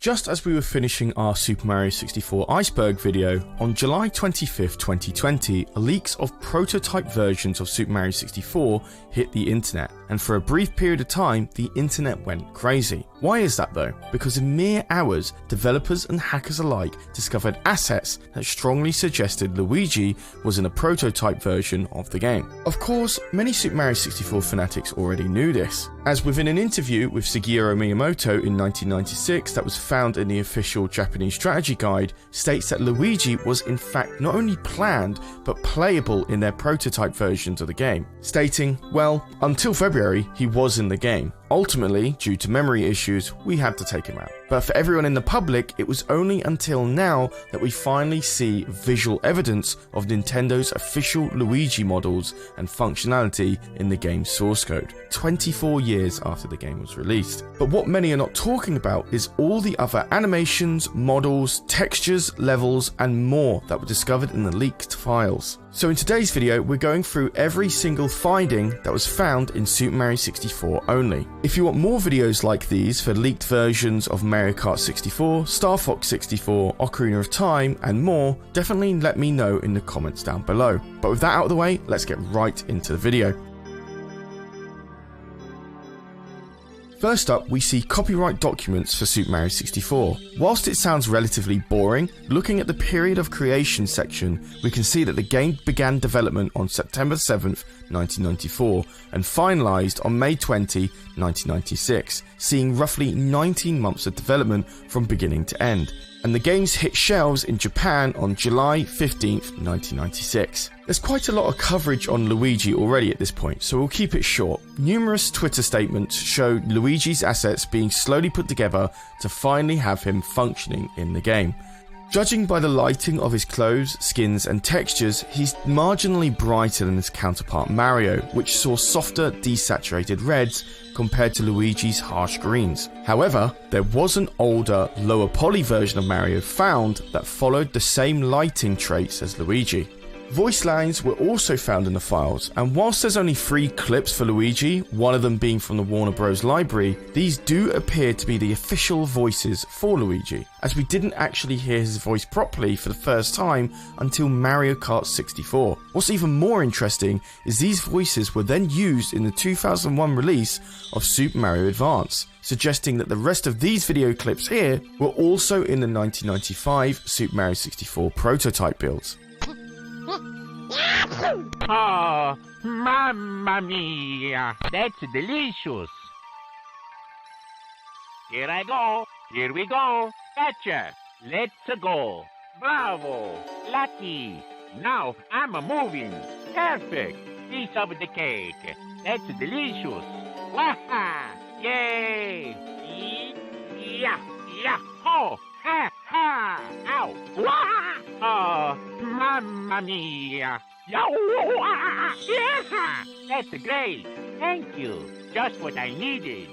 Just as we were finishing our Super Mario 64 Iceberg video, on July 25th, 2020, leaks of prototype versions of Super Mario 64 hit the internet, and for a brief period of time, the internet went crazy. Why is that though? Because in mere hours, developers and hackers alike discovered assets that strongly suggested Luigi was in a prototype version of the game. Of course, many Super Mario 64 fanatics already knew this, as within an interview with Shigeru Miyamoto in 1996 that was found in the official Japanese strategy guide, states that Luigi was in fact not only planned but playable in their prototype versions of the game, stating, well, until February he was in the game. Ultimately, due to memory issues, we had to take him out. But for everyone in the public, it was only until now that we finally see visual evidence of Nintendo's official Luigi models and functionality in the game's source code, 24 years after the game was released. But what many are not talking about is all the other animations, models, textures, levels, and more that were discovered in the leaked files. So in today's video, we're going through every single finding that was found in Super Mario 64 only. If you want more videos like these for leaked versions of Mario Kart 64, Star Fox 64, Ocarina of Time, and more, definitely let me know in the comments down below. But with that out of the way, let's get right into the video. First up, we see copyright documents for Super Mario 64. Whilst it sounds relatively boring, looking at the period of creation section, we can see that the game began development on September 7th, 1994, and finalized on May 20, 1996, seeing roughly 19 months of development from beginning to end. And the games hit shelves in Japan on July 15th, 1996. There's quite a lot of coverage on Luigi already at this point, so we'll keep it short. Numerous Twitter statements show Luigi's assets being slowly put together to finally have him functioning in the game. Judging by the lighting of his clothes, skins and textures, he's marginally brighter than his counterpart Mario, which saw softer, desaturated reds compared to Luigi's harsh greens. However, there was an older, lower poly version of Mario found that followed the same lighting traits as Luigi. Voice lines were also found in the files, and whilst there's only 3 clips for Luigi, one of them being from the Warner Bros. Library, these do appear to be the official voices for Luigi, as we didn't actually hear his voice properly for the first time until Mario Kart 64. What's even more interesting is these voices were then used in the 2001 release of Super Mario Advance, suggesting that the rest of these video clips here were also in the 1995 Super Mario 64 prototype builds. Oh, mamma mia, that's delicious. Here I go, here we go, gotcha, let's go. Bravo, lucky, now I'm moving, perfect, piece of the cake, that's delicious. Waha, yay, yeah, yeah, ho, ha, ha, ow, wah, oh, mamma mia. Yeah, that's great. Thank you. Just what I needed.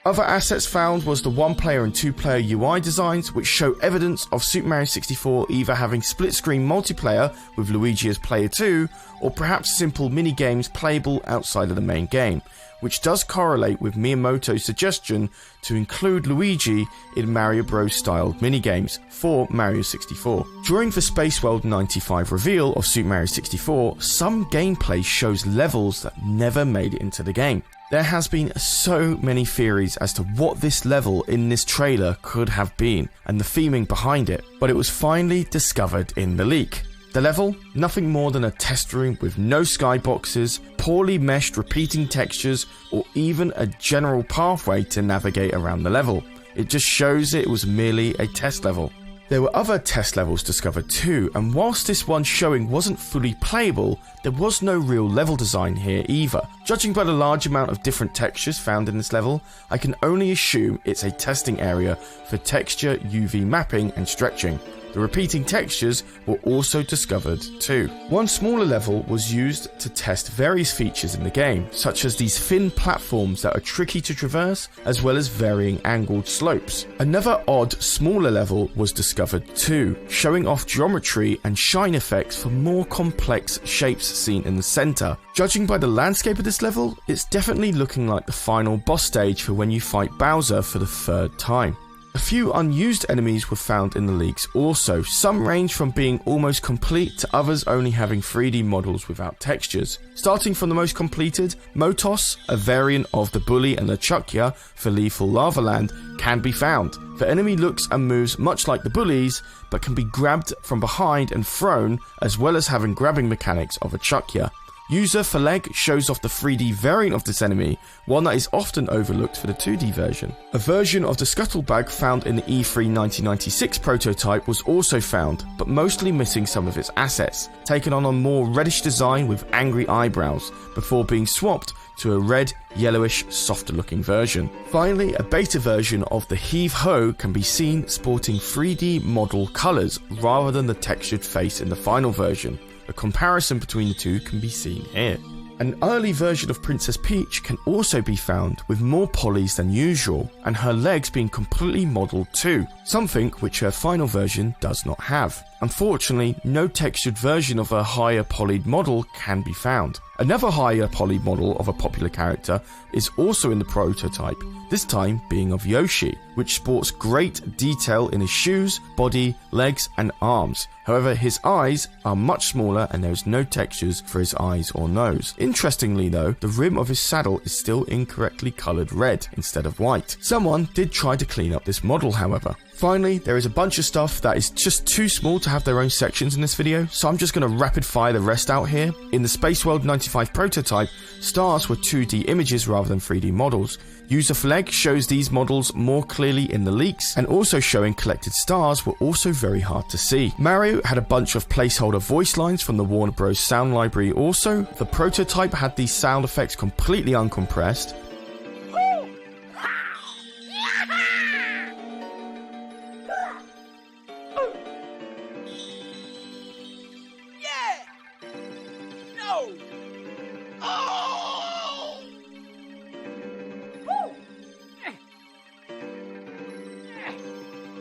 Other assets found was the 1-player and 2-player UI designs, which show evidence of Super Mario 64 either having split-screen multiplayer with Luigi as player 2, or perhaps simple mini-games playable outside of the main game, which does correlate with Miyamoto's suggestion to include Luigi in Mario Bros. Styled minigames for Mario 64. During the Spaceworld 95 reveal of Super Mario 64, some gameplay shows levels that never made it into the game. There has been so many theories as to what this level in this trailer could have been, and the theming behind it, but it was finally discovered in the leak. The level? Nothing more than a test room with no skyboxes, poorly meshed repeating textures, or even a general pathway to navigate around the level. It just shows it was merely a test level. There were other test levels discovered too, and whilst this one showing wasn't fully playable, there was no real level design here either. Judging by the large amount of different textures found in this level, I can only assume it's a testing area for texture, UV mapping and stretching. The repeating textures were also discovered too. One smaller level was used to test various features in the game, such as these thin platforms that are tricky to traverse, as well as varying angled slopes. Another odd, smaller level was discovered too, showing off geometry and shine effects for more complex shapes seen in the center. Judging by the landscape of this level, it's definitely looking like the final boss stage for when you fight Bowser for the 3rd time. A few unused enemies were found in the leaks also. Some range from being almost complete to others only having 3D models without textures. Starting from the most completed, Motos, a variant of the Bully and the Chukya for Lethal Lava Land, can be found. The enemy looks and moves much like the bullies, but can be grabbed from behind and thrown, as well as having grabbing mechanics of a Chukya. User for leg shows off the 3D variant of this enemy, one that is often overlooked for the 2D version. A version of the Scuttlebag found in the E3 1996 prototype was also found, but mostly missing some of its assets, taken on a more reddish design with angry eyebrows, before being swapped to a red, yellowish, softer looking version. Finally, a beta version of the Heave Ho can be seen sporting 3D model colours rather than the textured face in the final version. A comparison between the two can be seen here. An early version of Princess Peach can also be found with more polys than usual, and her legs being completely modelled too, something which her final version does not have. Unfortunately, no textured version of a higher polyed model can be found. Another higher polyed model of a popular character is also in the prototype, this time being of Yoshi, which sports great detail in his shoes, body, legs and arms. However, his eyes are much smaller and there is no textures for his eyes or nose. Interestingly though, the rim of his saddle is still incorrectly coloured red instead of white. Someone did try to clean up this model however. Finally, there is a bunch of stuff that is just too small to have their own sections in this video, so I'm just going to rapid fire the rest out here. In the Spaceworld 95 prototype, stars were 2D images rather than 3D models. User Flag shows these models more clearly in the leaks, and also showing collected stars were also very hard to see. Mario had a bunch of placeholder voice lines from the Warner Bros. Sound library also. The prototype had these sound effects completely uncompressed.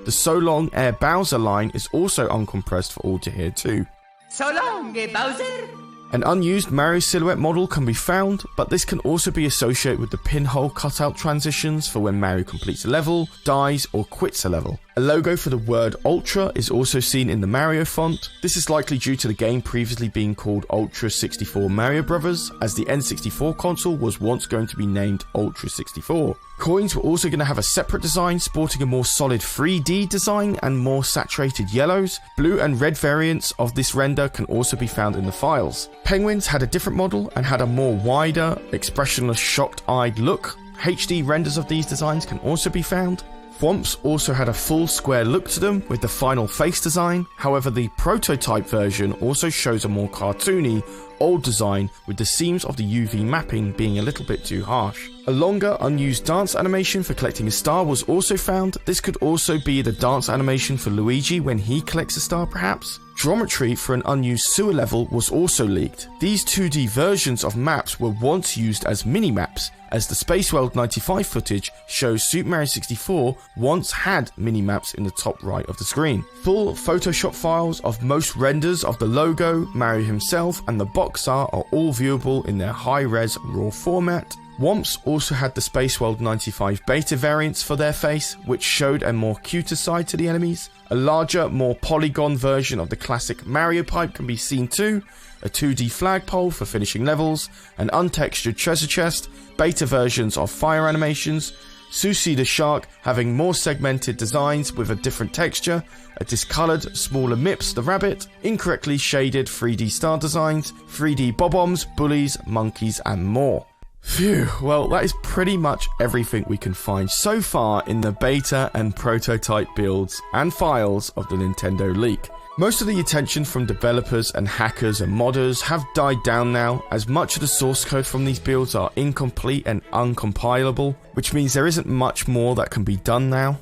The So Long Air Bowser line is also uncompressed for all to hear too. So long, Bowser! An unused Mario silhouette model can be found, but this can also be associated with the pinhole cutout transitions for when Mario completes a level, dies, or quits a level. A logo for the word Ultra is also seen in the Mario font. This is likely due to the game previously being called Ultra 64 Mario Brothers, as the N64 console was once going to be named Ultra 64. Coins were also going to have a separate design, sporting a more solid 3D design and more saturated yellows. Blue and red variants of this render can also be found in the files. Penguins had a different model and had a more wider, expressionless, shocked-eyed look. HD renders of these designs can also be found. Thwomps also had a full square look to them with the final face design. However, the prototype version also shows a more cartoony, old design with the seams of the UV mapping being a little bit too harsh. A longer unused dance animation for collecting a star was also found. This could also be the dance animation for Luigi when he collects a star perhaps. Geometry for an unused sewer level was also leaked. These 2D versions of maps were once used as mini-maps, as the Spaceworld 95 footage shows Super Mario 64 once had mini-maps in the top right of the screen. Full Photoshop files of most renders of the logo, Mario himself and the box art are all viewable in their high-res RAW format. Womps also had the Spaceworld 95 beta variants for their face, which showed a more cuter side to the enemies. A larger, more polygon version of the classic Mario pipe can be seen too, a 2D flagpole for finishing levels, an untextured treasure chest, beta versions of fire animations, Susie the shark having more segmented designs with a different texture, a discoloured, smaller Mips the rabbit, incorrectly shaded 3D star designs, 3D bob-ombs, bullies, monkeys and more. Phew, well that is pretty much everything we can find so far in the beta and prototype builds and files of the Nintendo leak. Most of the attention from developers and hackers and modders have died down now, as much of the source code from these builds are incomplete and uncompilable, which means there isn't much more that can be done now.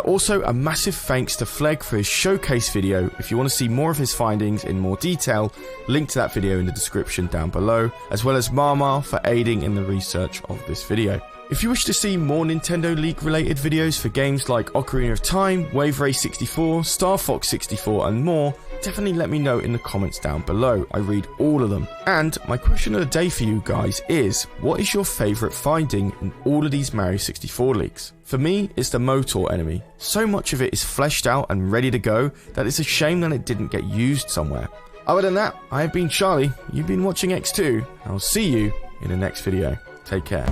Also, a massive thanks to Fleg for his showcase video. If you want to see more of his findings in more detail, link to that video in the description down below, as well as Marmar for aiding in the research of this video. If you wish to see more Nintendo League related videos for games like Ocarina of Time, Wave Race 64, Star Fox 64 and more, definitely let me know in the comments down below. I read all of them. And my question of the day for you guys is, what is your favourite finding in all of these Mario 64 leaks? For me, it's the Motos enemy. So much of it is fleshed out and ready to go that it's a shame that it didn't get used somewhere. Other than that, I have been Charlie, you've been watching X2, and I'll see you in the next video. Take care.